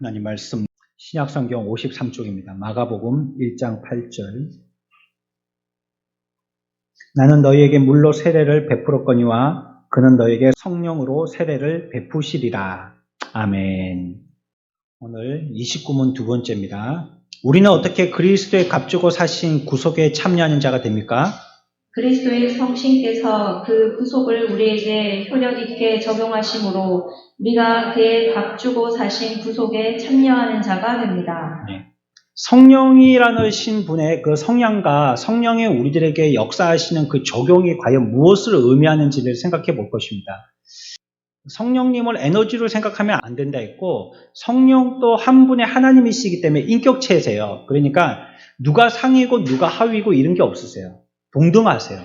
하나님 말씀 신약성경 53쪽입니다. 마가복음 1장 8절. 나는 너희에게 물로 세례를 베풀었거니와 그는 너희에게 성령으로 세례를 베푸시리라. 아멘. 오늘 29문 두 번째입니다. 우리는 어떻게 그리스도의 값주고 사신 구속에 참여하는 자가 됩니까? 그리스도의 성신께서 그 구속을 우리에게 효력 있게 적용하심으로 우리가 그의 값주고 사신 구속에 참여하는 자가 됩니다. 네. 성령이라는 분의 그 성향과 성령의 우리들에게 역사하시는 그 적용이 과연 무엇을 의미하는지를 생각해 볼 것입니다. 성령님을 에너지로 생각하면 안 된다 했고, 성령도 한 분의 하나님이시기 때문에 인격체세요. 그러니까 누가 상이고 누가 하위고 이런 게 없으세요. 동등하세요.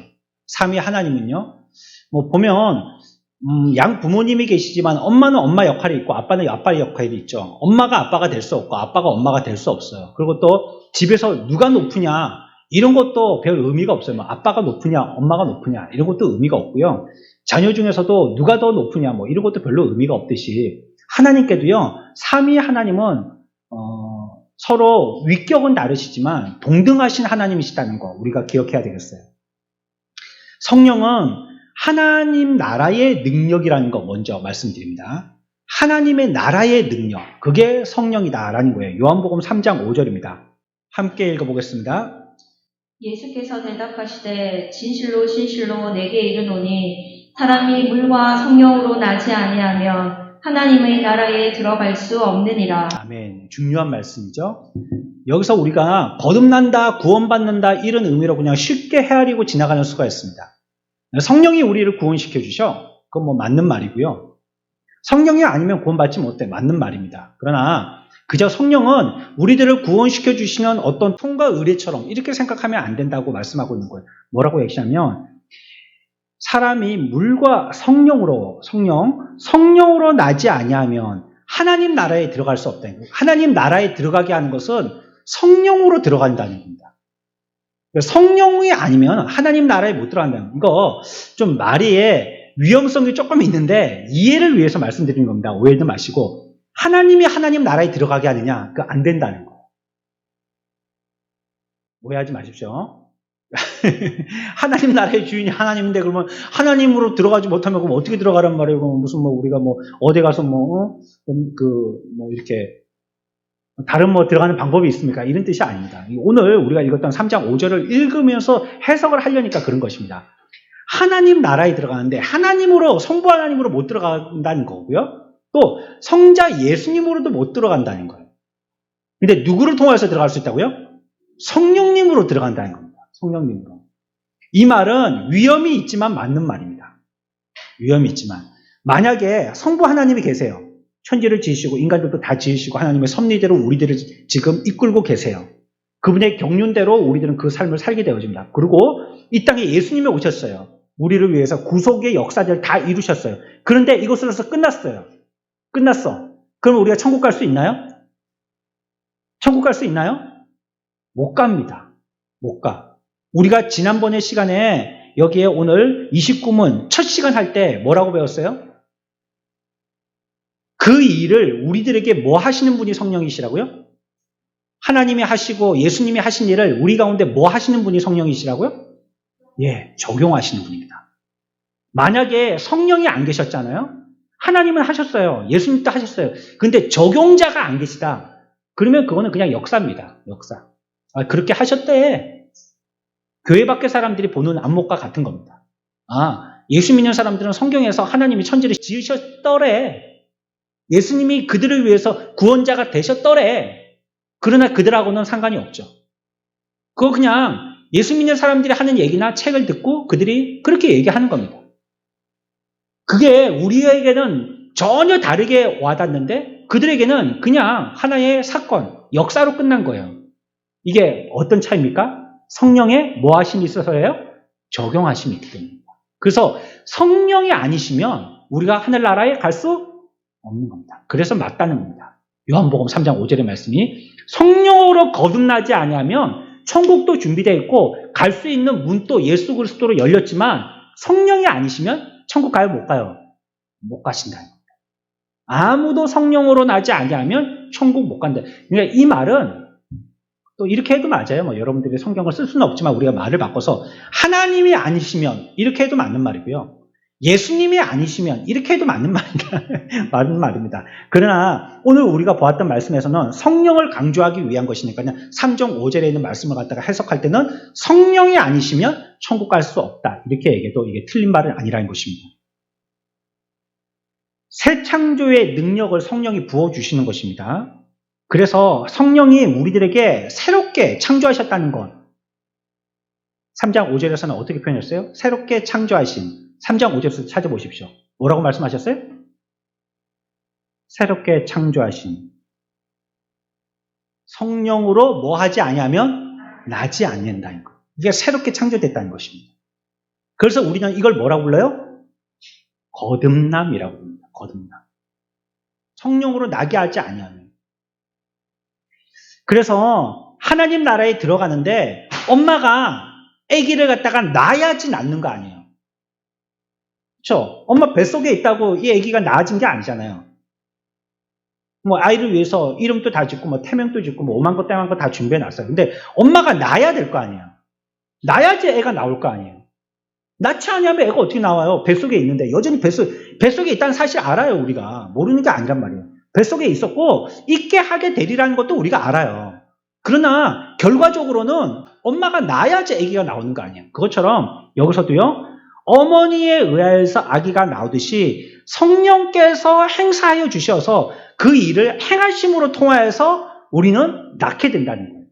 삼위 하나님은요. 보면 양 부모님이 계시지만 엄마는 엄마 역할이 있고 아빠는 아빠의 역할이 있죠. 엄마가 아빠가 될 수 없고 아빠가 엄마가 될 수 없어요. 그리고 또 집에서 누가 높으냐 이런 것도 별 의미가 없어요. 아빠가 높으냐 엄마가 높으냐 이런 것도 의미가 없고요. 자녀 중에서도 누가 더 높으냐 이런 것도 별로 의미가 없듯이 하나님께도요. 삼위 하나님은 서로 위격은 다르시지만 동등하신 하나님이시다는 거 우리가 기억해야 되겠어요. 성령은 하나님 나라의 능력이라는 거 먼저 말씀드립니다. 하나님의 나라의 능력, 그게 성령이다라는 거예요. 요한복음 3장 5절입니다. 함께 읽어보겠습니다. 예수께서 대답하시되 진실로 진실로 내게 이르노니 사람이 물과 성령으로 나지 아니하면 하나님의 나라에 들어갈 수 없느니라. 아멘. 중요한 말씀이죠. 여기서 우리가 거듭난다, 구원받는다 이런 의미로 그냥 쉽게 헤아리고 지나가는 수가 있습니다. 성령이 우리를 구원시켜 주셔. 그건 맞는 말이고요. 성령이 아니면 구원받지 못해. 맞는 말입니다. 그러나 그저 성령은 우리들을 구원시켜 주시는 어떤 통과 의례처럼 이렇게 생각하면 안 된다고 말씀하고 있는 거예요. 뭐라고 얘기하냐면 사람이 물과 성령으로 나지 아니하면 하나님 나라에 들어갈 수 없다는 거예요. 하나님 나라에 들어가게 하는 것은 성령으로 들어간다는 겁니다. 성령이 아니면 하나님 나라에 못 들어간다는 거예요. 이거 좀 말의 위험성이 조금 있는데 이해를 위해서 말씀드리는 겁니다. 오해도 마시고 하나님이 하나님 나라에 들어가게 하느냐? 그거 안 된다는 거예요. 오해하지 마십시오. 하나님 나라의 주인이 하나님인데 그러면 하나님으로 들어가지 못하면 그럼 어떻게 들어가란 말이에요? 무슨 우리가 어디 가서 이렇게 다른 들어가는 방법이 있습니까? 이런 뜻이 아닙니다. 오늘 우리가 읽었던 3장 5절을 읽으면서 해석을 하려니까 그런 것입니다. 하나님 나라에 들어가는데 성부 하나님으로 못 들어간다는 거고요. 또 성자 예수님으로도 못 들어간다는 거예요. 근데 누구를 통해서 들어갈 수 있다고요? 성령님으로 들어간다는 겁니다. 성령님으로. 이 말은 위험이 있지만 맞는 말입니다. 위험이 있지만 만약에 성부 하나님이 계세요. 천지를 지으시고 인간들도 다 지으시고 하나님의 섭리대로 우리들을 지금 이끌고 계세요. 그분의 경륜대로 우리들은 그 삶을 살게 되어집니다. 그리고 이 땅에 예수님이 오셨어요. 우리를 위해서 구속의 역사들을 다 이루셨어요. 그런데 이것으로서 끝났어요. 끝났어. 그럼 우리가 천국 갈 수 있나요? 천국 갈 수 있나요? 못 갑니다. 못 가. 우리가 지난번의 시간에 여기에 오늘 29문 첫 시간 할 때 뭐라고 배웠어요? 그 일을 우리들에게 뭐 하시는 분이 성령이시라고요? 하나님이 하시고 예수님이 하신 일을 우리 가운데 뭐 하시는 분이 성령이시라고요? 예, 적용하시는 분입니다. 만약에 성령이 안 계셨잖아요? 하나님은 하셨어요. 예수님도 하셨어요. 근데 적용자가 안 계시다. 그러면 그거는 그냥 역사입니다. 역사. 그렇게 하셨대. 교회 밖의 사람들이 보는 안목과 같은 겁니다. 예수 믿는 사람들은 성경에서 하나님이 천지를 지으셨더래. 예수님이 그들을 위해서 구원자가 되셨더래. 그러나 그들하고는 상관이 없죠. 그거 그냥 예수 믿는 사람들이 하는 얘기나 책을 듣고 그들이 그렇게 얘기하는 겁니다. 그게 우리에게는 전혀 다르게 와닿는데 그들에게는 그냥 하나의 사건, 역사로 끝난 거예요. 이게 어떤 차이입니까? 성령의 뭐 하심이 있어서예요? 적용하심이 있기 때문입니다. 그래서 성령이 아니시면 우리가 하늘나라에 갈 수 없는 겁니다. 그래서 맞다는 겁니다. 요한복음 3장 5절의 말씀이 성령으로 거듭나지 아니하면 천국도 준비되어 있고 갈 수 있는 문도 예수 그리스도로 열렸지만 성령이 아니시면 천국 가요? 못 가요? 못 가신다는 겁니다. 아무도 성령으로 나지 아니하면 천국 못 간다. 그러니까 이 말은 또 이렇게 해도 맞아요. 뭐 여러분들이 성경을 쓸 수는 없지만 우리가 말을 바꿔서 하나님이 아니시면 이렇게 해도 맞는 말이고요. 예수님이 아니시면 이렇게 해도 맞는 맞는 말입니다. 그러나 오늘 우리가 보았던 말씀에서는 성령을 강조하기 위한 것이니까요. 3장 5절에 있는 말씀을 갖다가 해석할 때는 성령이 아니시면 천국 갈 수 없다. 이렇게 얘기해도 이게 틀린 말은 아니라는 것입니다. 새 창조의 능력을 성령이 부어주시는 것입니다. 그래서 성령이 우리들에게 새롭게 창조하셨다는 것. 3장 5절에서는 어떻게 표현했어요? 새롭게 창조하신. 3장 5절에서 찾아보십시오. 뭐라고 말씀하셨어요? 새롭게 창조하신. 성령으로 뭐 하지 아니하면 나지 않는다는 것. 이게 새롭게 창조됐다는 것입니다. 그래서 우리는 이걸 뭐라고 불러요? 거듭남이라고 합니다. 거듭남. 성령으로 나게 하지 아니하면. 그래서 하나님 나라에 들어가는데 엄마가 아기를 갖다가 낳아야지 낳는 거 아니에요. 그렇죠? 엄마 뱃속에 있다고 이 아기가 낳아진 게 아니잖아요. 뭐 아이를 위해서 이름도 다 짓고 뭐 태명도 짓고 뭐 오만 거 때만 거 다 준비해 놨어요. 근데 엄마가 낳아야 될 거 아니에요. 낳아야지 애가 나올 거 아니에요. 낳지 않으면 애가 어떻게 나와요? 뱃속에 있는데 여전히 뱃속에 있다는 사실 알아요. 우리가 모르는 게 아니란 말이에요. 뱃속에 있었고 있게 하게 되리라는 것도 우리가 알아요. 그러나 결과적으로는 엄마가 낳아야지 아기가 나오는 거 아니에요. 그것처럼 여기서도요. 어머니에 의해서 아기가 나오듯이 성령께서 행사하여 주셔서 그 일을 행하심으로 통하여서 우리는 낳게 된다는 거예요.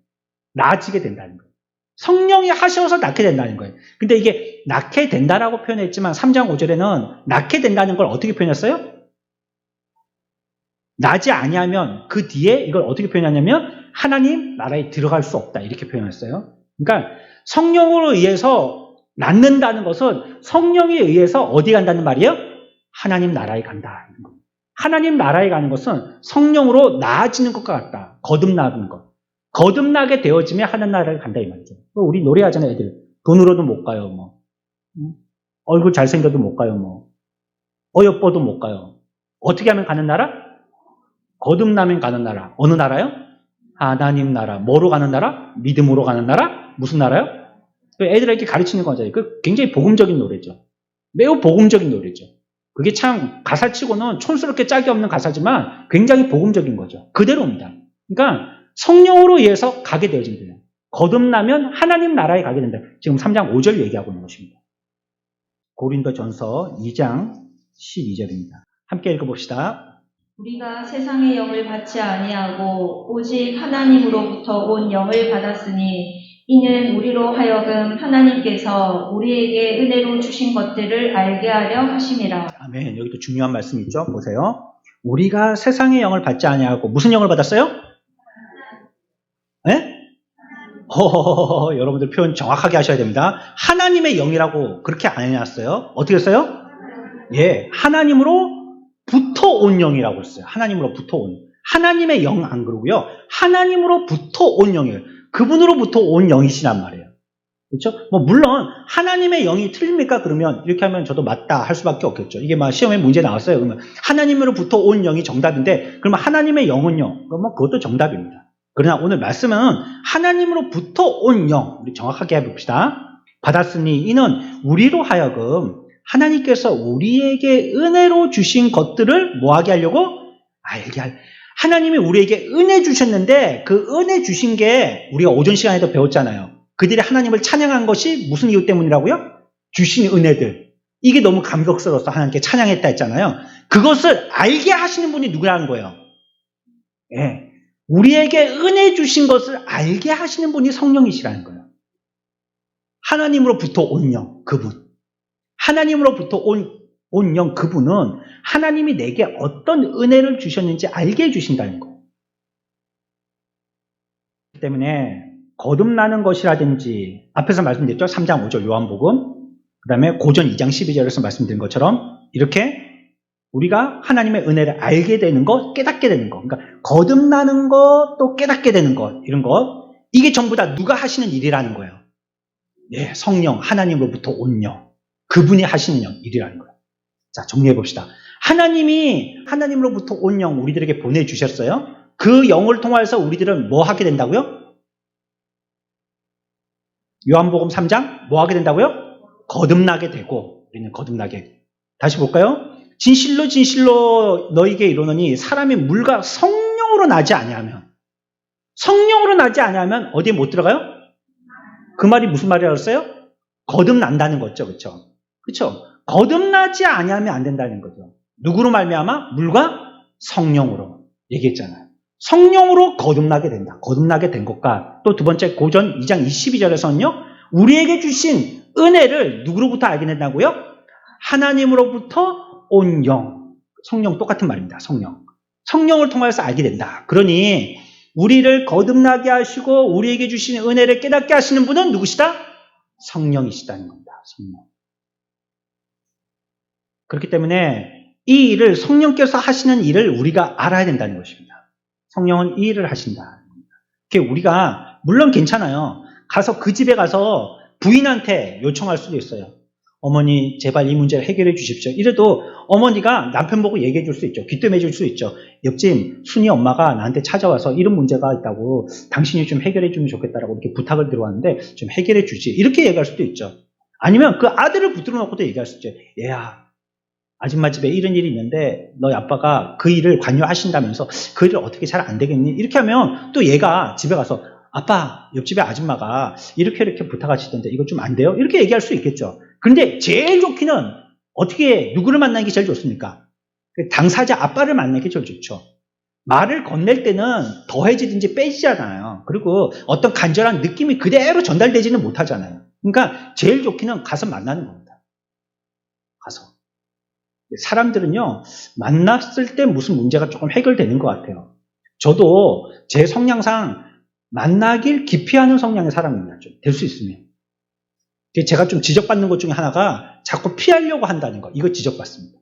나아지게 된다는 거예요. 성령이 하셔서 낳게 된다는 거예요. 근데 이게 낳게 된다라고 표현했지만 3장 5절에는 낳게 된다는 걸 어떻게 표현했어요? 나지 아니하면 그 뒤에 이걸 어떻게 표현하냐면 하나님 나라에 들어갈 수 없다 이렇게 표현했어요. 그러니까 성령으로 의해서 낳는다는 것은 성령에 의해서 어디 간다는 말이에요? 하나님 나라에 간다. 하나님 나라에 가는 것은 성령으로 나아지는 것과 같다. 거듭나는 것. 거듭나게 되어지면 하나님 나라에 간다 이 말이죠. 우리 노래하잖아요, 애들. 돈으로도 못 가요, 뭐. 얼굴 잘생겨도 못 가요, 뭐. 어여뻐도 못 가요. 어떻게 하면 가는 나라? 거듭나면 가는 나라. 어느 나라요? 하나님 나라. 뭐로 가는 나라? 믿음으로 가는 나라? 무슨 나라요? 애들에게 가르치는 거잖아요. 그 굉장히 복음적인 노래죠. 매우 복음적인 노래죠. 그게 참 가사치고는 촌스럽게 짝이 없는 가사지만 굉장히 복음적인 거죠. 그대로입니다. 그러니까 성령으로 인해서 가게 되어진대요. 거듭나면 하나님 나라에 가게 된다. 지금 3장 5절 얘기하고 있는 것입니다. 고린도전서 2장 12절입니다. 함께 읽어봅시다. 우리가 세상의 영을 받지 아니하고 오직 하나님으로부터 온 영을 받았으니 이는 우리로 하여금 하나님께서 우리에게 은혜로 주신 것들을 알게 하려 하심이라. 아멘. 여기도 중요한 말씀 있죠. 보세요. 우리가 세상의 영을 받지 아니하고 무슨 영을 받았어요? 네? 여러분들 표현 정확하게 하셔야 됩니다. 하나님의 영이라고 그렇게 안 해놨어요. 어떻게 했어요? 예, 하나님으로부터 온 영이라고 했어요. 하나님으로부터 온. 하나님의 영 안 그러고요. 하나님으로부터 온 영이에요. 그분으로부터 온 영이시란 말이에요. 그렇죠? 뭐 물론 하나님의 영이 틀립니까? 그러면 이렇게 하면 저도 맞다 할 수밖에 없겠죠. 이게 막 시험에 문제 나왔어요. 그러면 하나님으로부터 온 영이 정답인데 그러면 하나님의 영은요? 그러면 그것도 정답입니다. 그러나 오늘 말씀은 하나님으로부터 온 영, 우리 정확하게 해봅시다. 받았으니 이는 우리로 하여금 하나님께서 우리에게 은혜로 주신 것들을 뭐하게 하려고? 알게 할. 하나님이 우리에게 은혜 주셨는데 그 은혜 주신 게 우리가 오전 시간에도 배웠잖아요. 그들이 하나님을 찬양한 것이 무슨 이유 때문이라고요? 주신 은혜들. 이게 너무 감격스러워서 하나님께 찬양했다 했잖아요. 그것을 알게 하시는 분이 누구라는 거예요? 예. 우리에게 은혜 주신 것을 알게 하시는 분이 성령이시라는 거예요. 하나님으로부터 온 영, 그분. 하나님으로부터 온 영, 그분은 하나님이 내게 어떤 은혜를 주셨는지 알게 해주신다는 거예요. 그렇기 때문에 거듭나는 것이라든지 앞에서 말씀드렸죠. 3장 5절 요한복음, 그 다음에 고전 2장 12절에서 말씀드린 것처럼 이렇게 우리가 하나님의 은혜를 알게 되는 것, 깨닫게 되는 것, 그러니까 거듭나는 것, 또 깨닫게 되는 것, 이런 것, 이게 전부 다 누가 하시는 일이라는 거예요. 예, 성령, 하나님으로부터 온 영, 그분이 하시는 일이라는 거예요. 자, 정리해 봅시다. 하나님이 하나님으로부터 온 영 우리들에게 보내주셨어요. 그 영을 통해서 우리들은 뭐 하게 된다고요? 요한복음 3장 뭐 하게 된다고요? 거듭나게 되고, 우리는 거듭나게. 다시 볼까요? 진실로 진실로 너희에게 이르노니 사람이 물과 성령으로 나지 아니하면, 성령으로 나지 아니하면 어디에 못 들어가요? 그 말이 무슨 말이라고 했어요? 거듭난다는 거죠. 그렇죠? 그렇죠? 거듭나지 아니하면 안 된다는 거죠. 누구로 말미암아? 물과 성령으로 얘기했잖아요. 성령으로 거듭나게 된다. 거듭나게 된 것과 또 두 번째 고전 2장 22절에서는요. 우리에게 주신 은혜를 누구로부터 알게 된다고요? 하나님으로부터 온 영. 성령 똑같은 말입니다. 성령. 성령을 통해서 알게 된다. 그러니 우리를 거듭나게 하시고 우리에게 주신 은혜를 깨닫게 하시는 분은 누구시다? 성령이시다는 겁니다. 성령. 그렇기 때문에 이 일을 성령께서 하시는 일을 우리가 알아야 된다는 것입니다. 성령은 이 일을 하신다. 우리가 물론 괜찮아요. 가서 그 집에 가서 부인한테 요청할 수도 있어요. 어머니 제발 이 문제를 해결해 주십시오. 이래도 어머니가 남편 보고 얘기해 줄 수 있죠. 귀뜸해 줄 수 있죠. 옆집 순이 엄마가 나한테 찾아와서 이런 문제가 있다고 당신이 좀 해결해 주면 좋겠다라고 이렇게 부탁을 들어왔는데 좀 해결해 주지. 이렇게 얘기할 수도 있죠. 아니면 그 아들을 붙들어 놓고도 얘기할 수 있죠. 얘야, 아줌마 집에 이런 일이 있는데 너희 아빠가 그 일을 관여하신다면서 그 일을 어떻게 잘 안 되겠니? 이렇게 하면 또 얘가 집에 가서 아빠, 옆집에 아줌마가 이렇게 부탁하시던데 이거 좀 안 돼요? 이렇게 얘기할 수 있겠죠. 그런데 제일 좋기는 어떻게 누구를 만나는 게 제일 좋습니까? 당사자 아빠를 만나는 게 제일 좋죠. 말을 건넬 때는 더해지든지 빼지잖아요. 그리고 어떤 간절한 느낌이 그대로 전달되지는 못하잖아요. 그러니까 제일 좋기는 가서 만나는 겁니다. 가서. 사람들은요, 만났을 때 무슨 문제가 조금 해결되는 것 같아요. 저도 제 성향상 만나길 기피하는 성향의 사람입니다. 좀 될 수 있으면. 제가 좀 지적받는 것 중에 하나가 자꾸 피하려고 한다는 거. 이거 지적받습니다.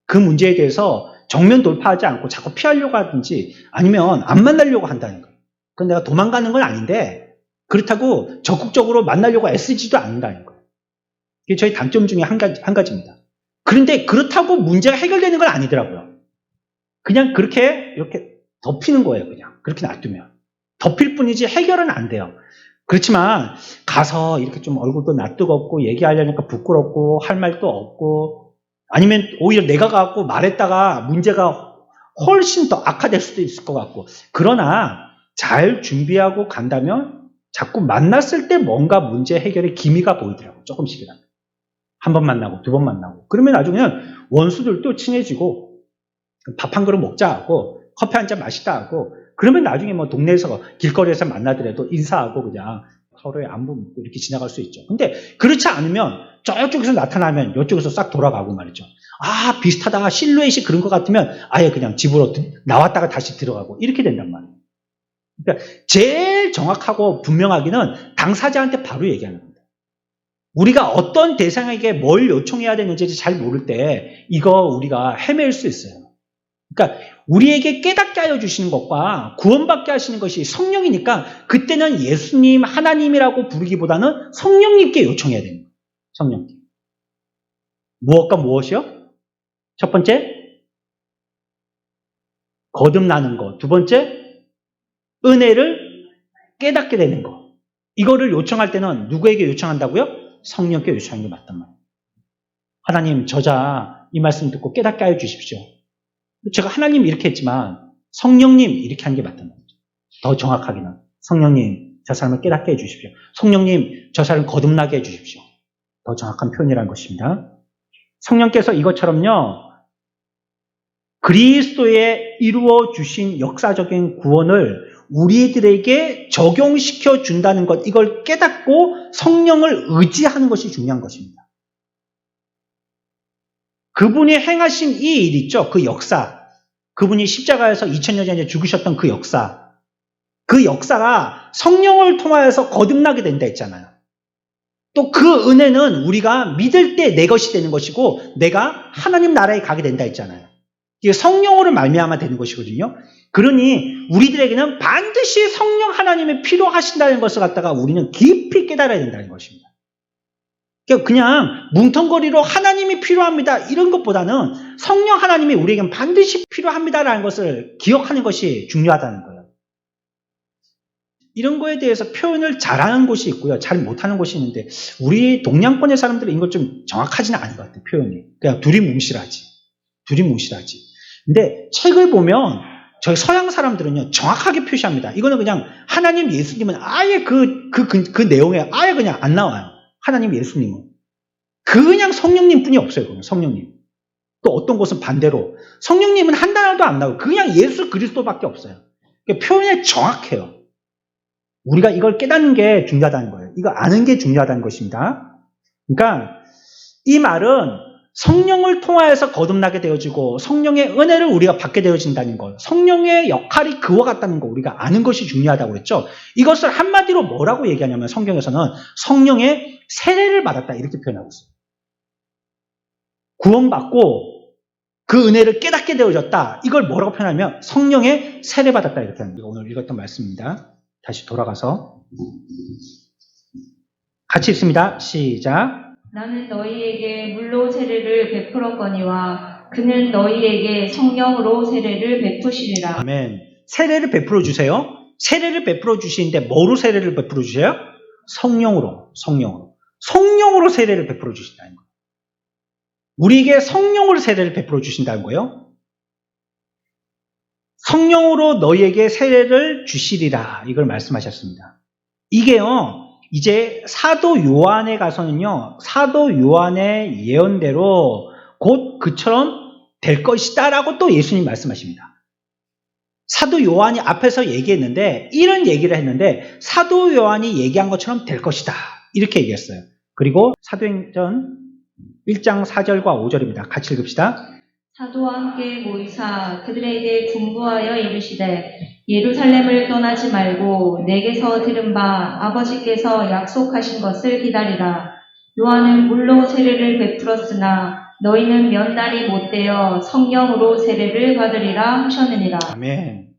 그 문제에 대해서 정면 돌파하지 않고 자꾸 피하려고 하든지 아니면 안 만나려고 한다는 거예요. 그건 내가 도망가는 건 아닌데 그렇다고 적극적으로 만나려고 애쓰지도 않는다는 거예요. 이게 저희 단점 중에 한 가지입니다. 그런데 그렇다고 문제가 해결되는 건 아니더라고요. 그냥 그렇게 이렇게 덮이는 거예요. 그냥 그렇게 놔두면. 덮일 뿐이지 해결은 안 돼요. 그렇지만 가서 이렇게 좀 얼굴도 낯뜨겁고 얘기하려니까 부끄럽고 할 말도 없고 아니면 오히려 내가 가고 말했다가 문제가 훨씬 더 악화될 수도 있을 것 같고 그러나 잘 준비하고 간다면 자꾸 만났을 때 뭔가 문제 해결의 기미가 보이더라고요. 조금씩이라도. 한 번 만나고 두 번 만나고 그러면 나중에는 원수들도 친해지고 밥 한 그릇 먹자 하고 커피 한 잔 마시다 하고 그러면 나중에 뭐 동네에서 길거리에서 만나더라도 인사하고 그냥 서로의 안부 묻고 이렇게 지나갈 수 있죠. 근데 그렇지 않으면 저쪽에서 나타나면 이쪽에서 싹 돌아가고 말이죠. 아 비슷하다 실루엣이 그런 것 같으면 아예 그냥 집으로 나왔다가 다시 들어가고 이렇게 된단 말이에요. 그러니까 제일 정확하고 분명하기는 당사자한테 바로 얘기하는 겁니다. 우리가 어떤 대상에게 뭘 요청해야 되는지 잘 모를 때 이거 우리가 헤맬 수 있어요. 그러니까 우리에게 깨닫게 하여 주시는 것과 구원받게 하시는 것이 성령이니까 그때는 예수님, 하나님이라고 부르기보다는 성령님께 요청해야 됩니다. 성령님. 무엇과 무엇이요? 첫 번째, 거듭나는 것. 두 번째, 은혜를 깨닫게 되는 것. 이거를 요청할 때는 누구에게 요청한다고요? 성령께 요청하는 게 맞단 말이에요. 하나님, 저자 이 말씀 듣고 깨닫게 하여 주십시오. 제가 하나님 이렇게 했지만 성령님 이렇게 하는 게 맞단 말이죠. 더 정확하게는 성령님 저 사람을 깨닫게 해주십시오. 성령님 저 사람을 거듭나게 해주십시오. 더 정확한 표현이라는 것입니다. 성령께서 이것처럼요. 그리스도에 이루어 주신 역사적인 구원을 우리들에게 적용시켜 준다는 것 이걸 깨닫고 성령을 의지하는 것이 중요한 것입니다. 그분이 행하신 이 일 있죠. 그 역사. 그분이 십자가에서 2000년 전에 죽으셨던 그 역사. 그 역사가 성령을 통하여서 거듭나게 된다 했잖아요. 또 그 은혜는 우리가 믿을 때 내 것이 되는 것이고 내가 하나님 나라에 가게 된다 했잖아요. 이게 성령으로 말미암아 되는 것이거든요. 그러니 우리들에게는 반드시 성령 하나님이 필요하신다는 것을 갖다가 우리는 깊이 깨달아야 된다는 것입니다. 그냥 뭉텅거리로 하나님이 필요합니다. 이런 것보다는 성령 하나님이 우리에겐 반드시 필요합니다라는 것을 기억하는 것이 중요하다는 거예요. 이런 거에 대해서 표현을 잘하는 곳이 있고요. 잘 못하는 곳이 있는데 우리 동양권의 사람들은 이걸 좀 정확하지는 않은 것 같아요. 표현이. 그냥 두리뭉실하지. 근데 책을 보면 저희 서양 사람들은요. 정확하게 표시합니다. 이거는 그냥 하나님 예수님은 아예 그 내용에 아예 그냥 안 나와요. 하나님 예수님은. 그냥 성령님 뿐이 없어요. 그냥 성령님. 또 어떤 곳은 반대로 성령님은 한 단어도 안 나오고 그냥 예수 그리스도밖에 없어요. 그러니까 표현이 정확해요. 우리가 이걸 깨닫는 게 중요하다는 거예요. 이거 아는 게 중요하다는 것입니다. 그러니까 이 말은 성령을 통하여서 거듭나게 되어지고 성령의 은혜를 우리가 받게 되어진다는 것, 성령의 역할이 그와 같다는 거 우리가 아는 것이 중요하다고 했죠. 이것을 한마디로 뭐라고 얘기하냐면 성경에서는 성령의 세례를 받았다 이렇게 표현하고 있어요. 구원받고 그 은혜를 깨닫게 되어졌다. 이걸 뭐라고 표현하면 성령의 세례 받았다 이렇게 합니다. 오늘 읽었던 말씀입니다. 다시 돌아가서 같이 읽습니다. 시작. 나는 너희에게 물로 세례를 베풀었거니와 그는 너희에게 성령으로 세례를 베푸시리라. 아멘. 세례를 베풀어 주세요. 세례를 베풀어 주시는데 뭐로 세례를 베풀어 주세요? 성령으로. 성령으로 세례를 베풀어 주신다는 거예요. 우리에게 성령으로 세례를 베풀어 주신다는 거예요. 성령으로 너희에게 세례를 주시리라. 이걸 말씀하셨습니다. 이게요, 이제 사도 요한에 가서는요, 사도 요한의 예언대로 곧 그처럼 될 것이다 라고 또 예수님 말씀하십니다. 사도 요한이 앞에서 얘기했는데, 이런 얘기를 했는데, 사도 요한이 얘기한 것처럼 될 것이다. 이렇게 얘기했어요. 그리고 사도행전 1장 4절과 5절입니다. 같이 읽읍시다. 사도와 함께 모이사 그들에게 군부하여 이르시되 예루살렘을 떠나지 말고 내게서 들은 바 아버지께서 약속하신 것을 기다리라. 요한은 물로 세례를 베풀었으나 너희는 몇 날이 못되어 성령으로 세례를 받으리라 하셨느니라. 아멘.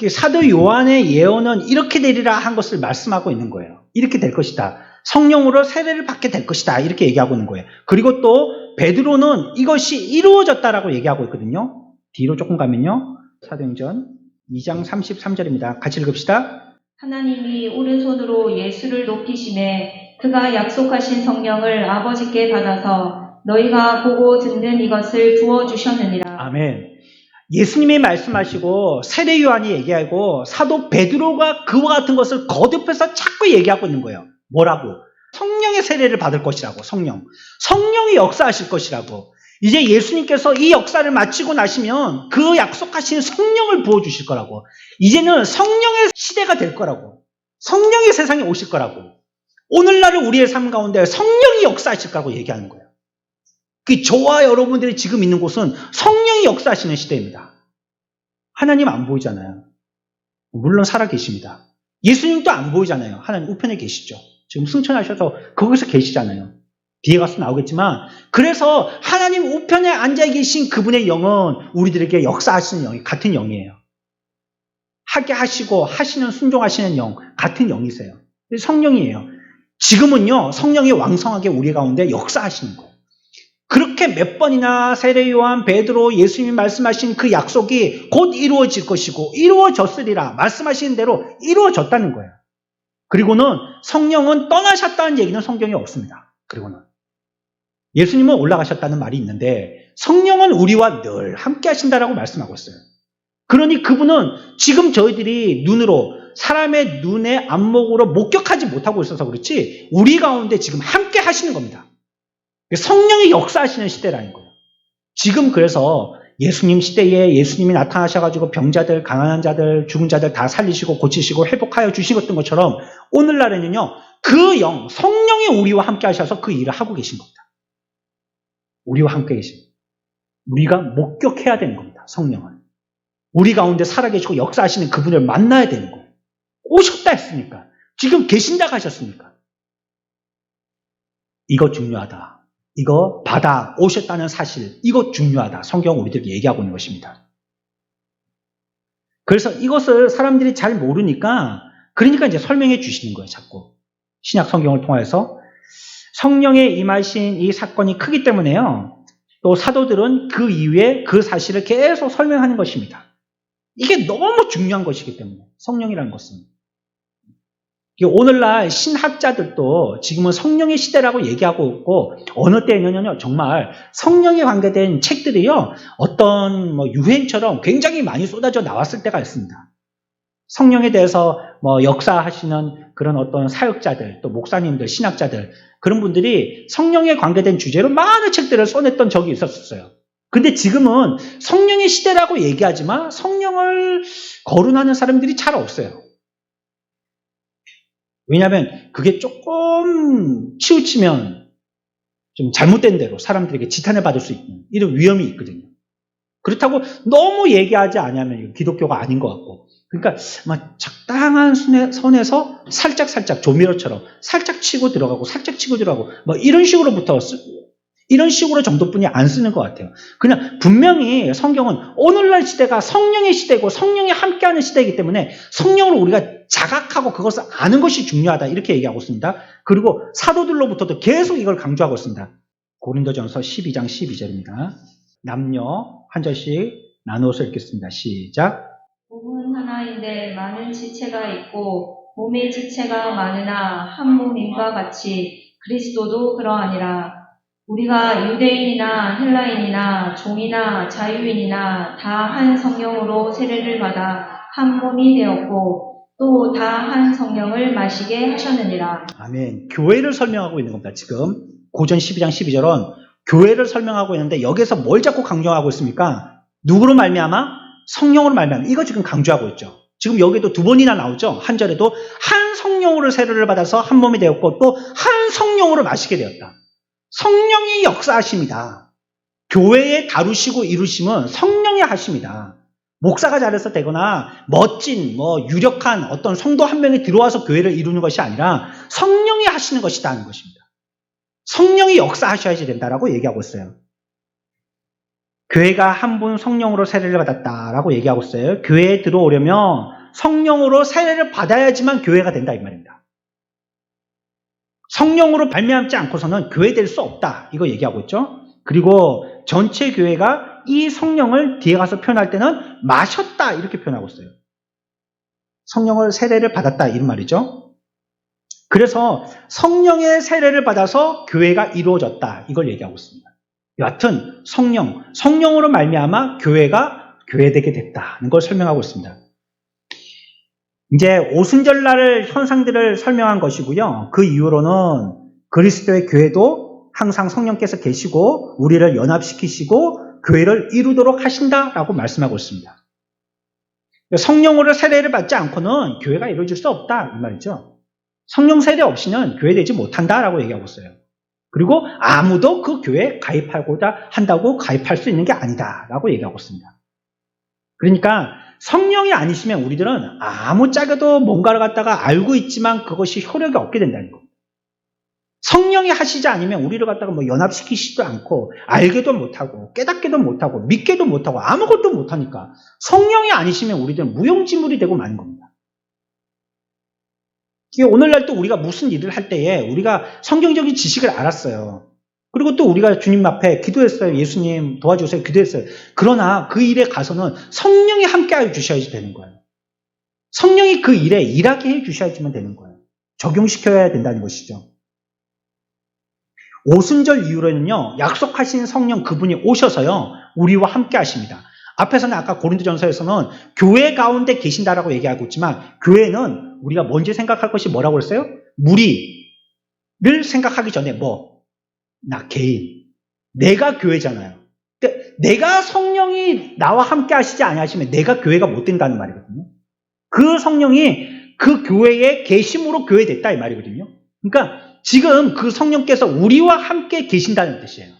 사도 요한의 예언은 이렇게 되리라 한 것을 말씀하고 있는 거예요. 이렇게 될 것이다. 성령으로 세례를 받게 될 것이다. 이렇게 얘기하고 있는 거예요. 그리고 또 베드로는 이것이 이루어졌다라고 얘기하고 있거든요. 뒤로 조금 가면요. 사도행전 2장 33절입니다. 같이 읽읍시다. 하나님이 오른손으로 예수를 높이심에 그가 약속하신 성령을 아버지께 받아서 너희가 보고 듣는 이것을 부어주셨느니라. 아멘. 예수님이 말씀하시고 세례 요한이 얘기하고 사도 베드로가 그와 같은 것을 거듭해서 자꾸 얘기하고 있는 거예요. 뭐라고? 성령의 세례를 받을 것이라고. 성령이 역사하실 것이라고. 이제 예수님께서 이 역사를 마치고 나시면 그 약속하신 성령을 부어주실 거라고. 이제는 성령의 시대가 될 거라고. 성령의 세상에 오실 거라고. 오늘날의 우리의 삶 가운데 성령이 역사하실 거라고 얘기하는 거예요. 저와 여러분들이 지금 있는 곳은 성령이 역사하시는 시대입니다. 하나님 안 보이잖아요. 물론 살아계십니다. 예수님도 안 보이잖아요. 하나님 우편에 계시죠. 지금 승천하셔서 거기서 계시잖아요. 뒤에 가서 나오겠지만, 그래서 하나님 우편에 앉아 계신 그분의 영은 우리들에게 역사하시는 영이 같은 영이에요. 하게 하시고 하시는 순종하시는 영 같은 영이세요. 성령이에요. 지금은요 성령이 왕성하게 우리 가운데 역사하시는 거예요. 그렇게 몇 번이나 세례 요한, 베드로, 예수님이 말씀하신 그 약속이 곧 이루어질 것이고 이루어졌으리라 말씀하신 대로 이루어졌다는 거예요. 그리고는 성령은 떠나셨다는 얘기는 성경에 없습니다. 그리고는 예수님은 올라가셨다는 말이 있는데 성령은 우리와 늘 함께 하신다라고 말씀하고 있어요. 그러니 그분은 지금 저희들이 눈으로 사람의 눈의 안목으로 목격하지 못하고 있어서 그렇지 우리 가운데 지금 함께 하시는 겁니다. 성령이 역사하시는 시대라는 거예요. 지금 그래서 예수님 시대에 예수님이 나타나셔가지고 병자들, 강한 자들, 죽은 자들 다 살리시고 고치시고 회복하여 주시던 것처럼 오늘날에는요 그 영, 성령이 우리와 함께 하셔서 그 일을 하고 계신 겁니다. 우리와 함께 계신 우리가 목격해야 되는 겁니다. 성령을. 우리 가운데 살아계시고 역사하시는 그분을 만나야 되는 거예요. 오셨다 했으니까. 지금 계신다 하셨으니까. 이거 중요하다. 이거 받아 오셨다는 사실, 이거 중요하다. 성경 우리들에게 얘기하고 있는 것입니다. 그래서 이것을 사람들이 잘 모르니까, 그러니까 이제 설명해 주시는 거예요, 자꾸. 신약 성경을 통해서. 성령의 임하신 이 사건이 크기 때문에요. 또 사도들은 그 이후에 그 사실을 계속 설명하는 것입니다. 이게 너무 중요한 것이기 때문에 성령이라는 것은. 오늘날 신학자들도 지금은 성령의 시대라고 얘기하고 있고 어느 때에는요 정말 성령에 관계된 책들이요 어떤 유행처럼 굉장히 많이 쏟아져 나왔을 때가 있습니다. 성령에 대해서 역사하시는 그런 어떤 사역자들, 또 목사님들, 신학자들 그런 분들이 성령에 관계된 주제로 많은 책들을 써냈던 적이 있었어요. 근데 지금은 성령의 시대라고 얘기하지만 성령을 거론하는 사람들이 잘 없어요. 왜냐하면 그게 조금 치우치면 좀 잘못된 대로 사람들에게 지탄을 받을 수 있는 이런 위험이 있거든요. 그렇다고 너무 얘기하지 않으면 기독교가 아닌 것 같고 그러니까 적당한 선에서 살짝 조미료처럼 살짝 치고 들어가고 살짝 치고 들어가고 이런 식으로 정도뿐이 안 쓰는 것 같아요. 그냥 분명히 성경은 오늘날 시대가 성령의 시대고 성령이 함께하는 시대이기 때문에 성령을 우리가 자각하고 그것을 아는 것이 중요하다 이렇게 얘기하고 있습니다. 그리고 사도들로부터도 계속 이걸 강조하고 있습니다. 고린도전서 12장 12절입니다. 남녀 한 절씩 나누어서 읽겠습니다. 시작. 몸은 하나인데 많은 지체가 있고 몸의 지체가 많으나 한 몸인과 같이 그리스도도 그러하니라. 우리가 유대인이나 헬라인이나 종이나 자유인이나 다 한 성령으로 세례를 받아 한 몸이 되었고 또 다 한 성령을 마시게 하셨느니라. 아멘. 교회를 설명하고 있는 겁니다. 지금 고전 12장 12절은 교회를 설명하고 있는데 여기서 뭘 자꾸 강조하고 있습니까? 누구로 말미암아? 성령으로 말미암아. 이거 지금 강조하고 있죠. 지금 여기도 두 번이나 나오죠. 한 절에도 한 성령으로 세례를 받아서 한 몸이 되었고 또 한 성령으로 마시게 되었다. 성령이 역사하십니다. 교회에 다루시고 이루심은 성령이 하십니다. 목사가 잘해서 되거나 멋진 유력한 어떤 성도 한 명이 들어와서 교회를 이루는 것이 아니라 성령이 하시는 것이다 하는 것입니다. 성령이 역사하셔야지 된다라고 얘기하고 있어요. 교회가 한 분 성령으로 세례를 받았다라고 얘기하고 있어요. 교회에 들어오려면 성령으로 세례를 받아야지만 교회가 된다 이 말입니다. 성령으로 발명하지 않고서는 교회 될 수 없다 이거 얘기하고 있죠. 그리고 전체 교회가 이 성령을 뒤에 가서 표현할 때는 마셨다 이렇게 표현하고 있어요. 성령을 세례를 받았다 이런 말이죠. 그래서 성령의 세례를 받아서 교회가 이루어졌다 이걸 얘기하고 있습니다. 여하튼 성령으로 말미암아 교회가 교회되게 됐다는 걸 설명하고 있습니다. 이제 오순절날 현상들을 설명한 것이고요. 그 이후로는 그리스도의 교회도 항상 성령께서 계시고 우리를 연합시키시고 교회를 이루도록 하신다라고 말씀하고 있습니다. 성령으로 세례를 받지 않고는 교회가 이루어질 수 없다 이 말이죠. 성령 세례 없이는 교회되지 못한다라고 얘기하고 있어요. 그리고 아무도 그 교회에 가입하고자 한다고 가입할 수 있는 게 아니다라고 얘기하고 있습니다. 그러니까 성령이 아니시면 우리들은 아무짝에도 뭔가를 갖다가 알고 있지만 그것이 효력이 없게 된다는 겁니다. 성령이 하시지 않으면 우리를 갖다가 연합시키지도 않고 알게도 못하고 깨닫게도 못하고 믿게도 못하고 아무것도 못하니까 성령이 아니시면 우리들은 무용지물이 되고 마는 겁니다. 오늘날 또 우리가 무슨 일을 할 때에 우리가 성경적인 지식을 알았어요. 그리고 또 우리가 주님 앞에 기도했어요. 예수님 도와주세요. 기도했어요. 그러나 그 일에 가서는 성령이 함께하여 주셔야지 되는 거예요. 성령이 그 일에 일하게 해 주셔야지만 되는 거예요. 적용시켜야 된다는 것이죠. 오순절 이후로는요. 약속하신 성령 그분이 오셔서요. 우리와 함께 하십니다. 앞에서는 아까 고린도전서에서는 교회 가운데 계신다라고 얘기하고 있지만 교회는 우리가 먼저 생각할 것이 뭐라고 그랬어요? 무리를 생각하기 전에 나 개인. 내가 교회잖아요. 그러니까 내가 성령이 나와 함께 하시지 아니하시면 내가 교회가 못 된다는 말이거든요. 그 성령이 그 교회에 계심으로 교회 됐다 이 말이거든요. 그러니까 지금 그 성령께서 우리와 함께 계신다는 뜻이에요.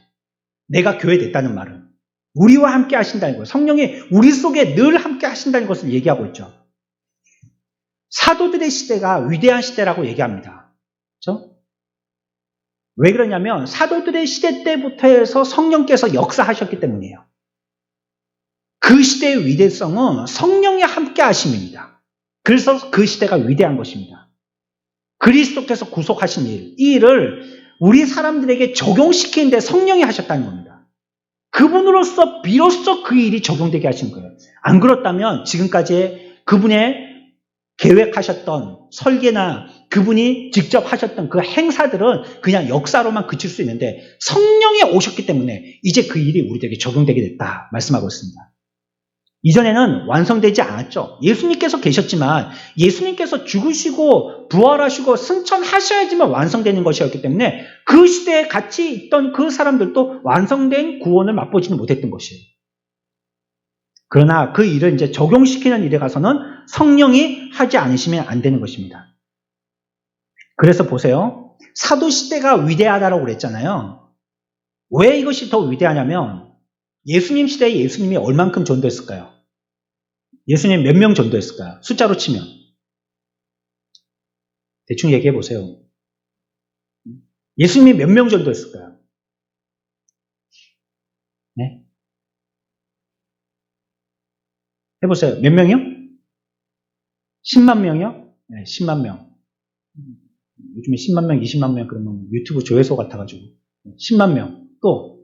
내가 교회 됐다는 말은. 우리와 함께 하신다는 거예요. 성령이 우리 속에 늘 함께 하신다는 것을 얘기하고 있죠. 사도들의 시대가 위대한 시대라고 얘기합니다. 그렇죠? 왜 그러냐면 사도들의 시대 때부터 해서 성령께서 역사하셨기 때문이에요. 그 시대의 위대성은 성령이 함께 하심입니다. 그래서 그 시대가 위대한 것입니다. 그리스도께서 구속하신 일, 이 일을 우리 사람들에게 적용시키는데 성령이 하셨다는 겁니다. 그분으로서 비로소 그 일이 적용되게 하신 거예요. 안 그렇다면 지금까지 그분의 계획하셨던 설계나 그분이 직접 하셨던 그 행사들은 그냥 역사로만 그칠 수 있는데 성령이 오셨기 때문에 이제 그 일이 우리들에게 적용되게 됐다 말씀하고 있습니다. 이전에는 완성되지 않았죠. 예수님께서 계셨지만 예수님께서 죽으시고 부활하시고 승천하셔야지만 완성되는 것이었기 때문에 그 시대에 같이 있던 그 사람들도 완성된 구원을 맛보지는 못했던 것이에요. 그러나 그 일을 이제 적용시키는 일에 가서는 성령이 하지 않으시면 안 되는 것입니다. 그래서 보세요. 사도시대가 위대하다고 그랬잖아요. 왜 이것이 더 위대하냐면 예수님 시대에 예수님이 얼만큼 전도했을까요? 예수님 몇 명 전도했을까요? 숫자로 치면. 대충 얘기해 보세요. 예수님이 몇 명 전도했을까요? 네? 해보세요. 몇 명이요? 10만 명이요? 네, 10만 명. 요즘에 10만 명, 20만 명 그러면 유튜브 조회수 같아가지고 10만 명. 또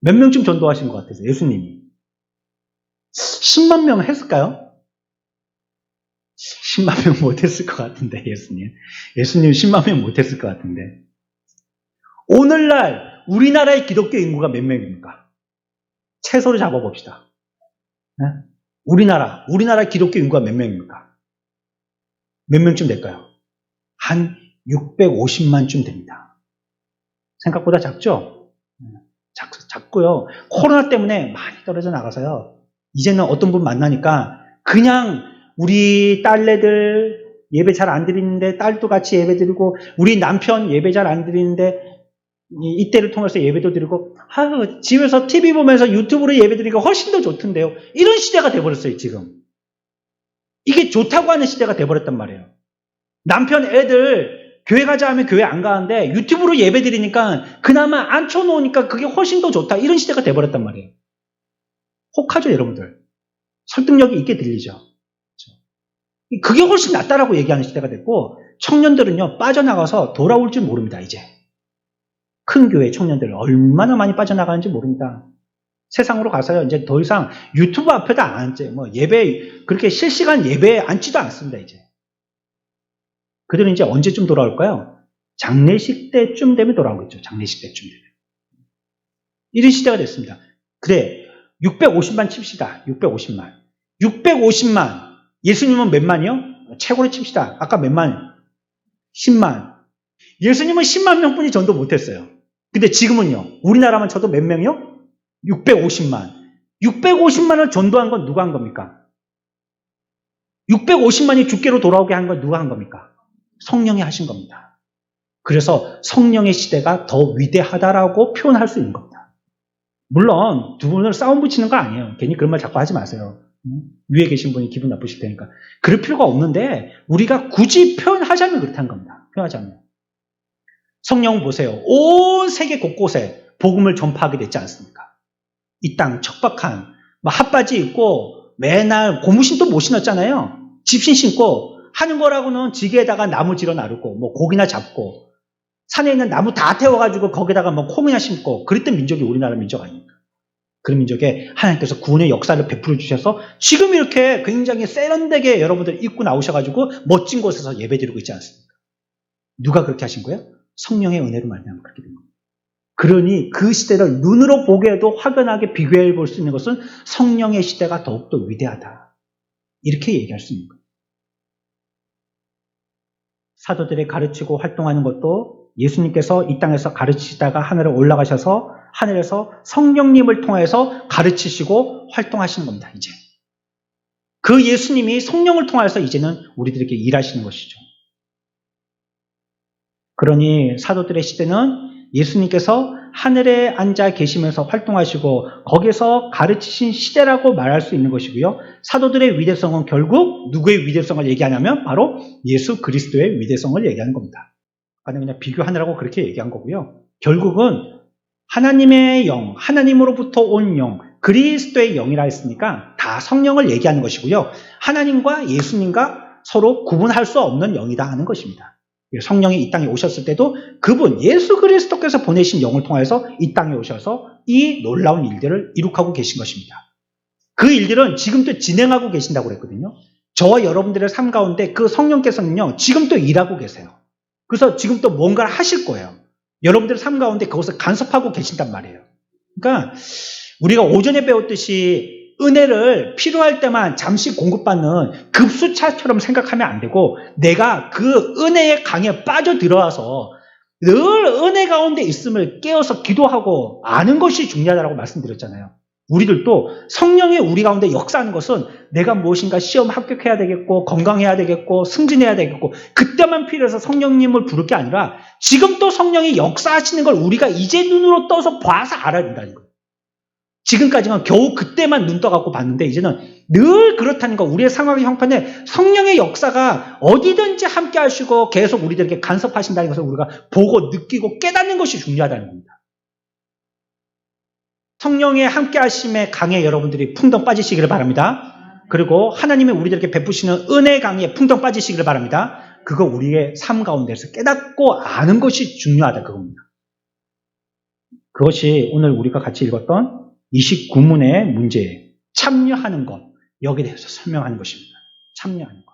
몇 명쯤 전도하신 것 같아서 예수님이 10만 명 했을까요? 10만 명 못했을 것 같은데 예수님 10만 명 못했을 것 같은데 오늘날 우리나라의 기독교 인구가 몇 명입니까? 채소를 잡아봅시다. 네? 우리나라 기독교 인구가 몇 명입니까? 몇 명쯤 될까요? 한 650만쯤 됩니다. 생각보다 작죠? 작고요. 코로나 때문에 많이 떨어져 나가서요. 이제는 어떤 분 만나니까 그냥 우리 딸내들 예배 잘 안 드리는데 딸도 같이 예배 드리고 우리 남편 예배 잘 안 드리는데 이때를 통해서 예배도 드리고 집에서 TV 보면서 유튜브로 예배 드리니까 훨씬 더 좋던데요. 이런 시대가 돼버렸어요. 지금. 이게 좋다고 하는 시대가 돼버렸단 말이에요. 남편 애들 교회 가자 하면 교회 안 가는데 유튜브로 예배 드리니까 그나마 앉혀놓으니까 그게 훨씬 더 좋다. 이런 시대가 돼버렸단 말이에요. 혹하죠, 여러분들. 설득력이 있게 들리죠. 그렇죠? 그게 훨씬 낫다라고 얘기하는 시대가 됐고 청년들은요 빠져나가서 돌아올 줄 모릅니다. 이제 큰 교회 청년들 얼마나 많이 빠져나가는지 모릅니다. 세상으로 가서요 이제 더 이상 유튜브 앞에도 안 앉아요. 뭐 예배 그렇게 실시간 예배에 앉지도 않습니다. 이제 그들은 이제 언제쯤 돌아올까요? 장례식 때쯤 되면 돌아오겠죠. 장례식 때쯤 되면. 이런 시대가 됐습니다. 그래, 650만 칩시다. 650만. 650만. 예수님은 몇 만이요? 최고로 칩시다. 아까 몇 만? 10만. 예수님은 10만 명뿐이 전도 못했어요. 근데 지금은요. 우리나라만 쳐도 몇 명이요? 650만. 650만을 전도한 건 누가 한 겁니까? 650만이 주께로 돌아오게 한 건 누가 한 겁니까? 성령이 하신 겁니다. 그래서 성령의 시대가 더 위대하다라고 표현할 수 있는 겁니다. 물론 두 분을 싸움 붙이는 거 아니에요. 괜히 그런 말 자꾸 하지 마세요. 위에 계신 분이 기분 나쁘실 테니까. 그럴 필요가 없는데 우리가 굳이 표현하자면 그렇다는 겁니다. 표현하자면. 성령 보세요. 온 세계 곳곳에 복음을 전파하게 됐지 않습니까? 이 땅 척박한 핫바지 입고 맨날 고무신도 못 신었잖아요. 집신 신고 하는 거라고는 지게에다가 나무 질러 나르고 뭐 고기나 잡고 산에 있는 나무 다 태워가지고 거기다가 뭐 콩이나 심고 그랬던 민족이 우리나라 민족 아닙니까? 그런 민족에 하나님께서 구원의 역사를 베풀어 주셔서 지금 이렇게 굉장히 세련되게 여러분들 입고 나오셔가지고 멋진 곳에서 예배드리고 있지 않습니까? 누가 그렇게 하신 거예요? 성령의 은혜로 말미암아 그렇게 된 겁니다. 그러니 그 시대를 눈으로 보게도 확연하게 비교해 볼 수 있는 것은 성령의 시대가 더욱더 위대하다. 이렇게 얘기할 수 있는 거예요. 사도들이 가르치고 활동하는 것도 예수님께서 이 땅에서 가르치시다가 하늘에 올라가셔서 하늘에서 성령님을 통해서 가르치시고 활동하시는 겁니다. 이제 그 예수님이 성령을 통해서 이제는 우리들에게 일하시는 것이죠. 그러니 사도들의 시대는 예수님께서 하늘에 앉아 계시면서 활동하시고 거기서 가르치신 시대라고 말할 수 있는 것이고요. 사도들의 위대성은 결국 누구의 위대성을 얘기하냐면 바로 예수 그리스도의 위대성을 얘기하는 겁니다. 그냥 비교하느라고 그렇게 얘기한 거고요. 결국은 하나님의 영, 하나님으로부터 온 영, 그리스도의 영이라 했으니까 다 성령을 얘기하는 것이고요. 하나님과 예수님과 서로 구분할 수 없는 영이다 하는 것입니다. 성령이 이 땅에 오셨을 때도 그분 예수 그리스도께서 보내신 영을 통해서 이 땅에 오셔서 이 놀라운 일들을 이룩하고 계신 것입니다. 그 일들은 지금도 진행하고 계신다고 그랬거든요. 저와 여러분들의 삶 가운데 그 성령께서는요, 지금도 일하고 계세요. 그래서 지금 또 뭔가를 하실 거예요. 여러분들의 삶 가운데 그것을 간섭하고 계신단 말이에요. 그러니까 우리가 오전에 배웠듯이 은혜를 필요할 때만 잠시 공급받는 급수차처럼 생각하면 안 되고 내가 그 은혜의 강에 빠져들어와서 늘 은혜 가운데 있음을 깨어서 기도하고 아는 것이 중요하다고 말씀드렸잖아요. 우리들도 성령이 우리 가운데 역사하는 것은 내가 무엇인가 시험 합격해야 되겠고 건강해야 되겠고 승진해야 되겠고 그때만 필요해서 성령님을 부를 게 아니라 지금 또 성령이 역사하시는 걸 우리가 이제 눈으로 떠서 봐서 알아야 된다는 거예요. 지금까지는 겨우 그때만 눈 떠갖고 봤는데 이제는 늘 그렇다는 거. 우리의 상황의 형편에 성령의 역사가 어디든지 함께 하시고 계속 우리들에게 간섭하신다는 것을 우리가 보고 느끼고 깨닫는 것이 중요하다는 겁니다. 성령의 함께 하심의 강에 여러분들이 풍덩 빠지시기를 바랍니다. 그리고 하나님이 우리들에게 베푸시는 은혜 강에 풍덩 빠지시기를 바랍니다. 그거 우리의 삶 가운데서 깨닫고 아는 것이 중요하다 그겁니다. 그것이 오늘 우리가 같이 읽었던 29문의 문제예요. 참여하는 것. 여기에 대해서 설명하는 것입니다. 참여하는 것.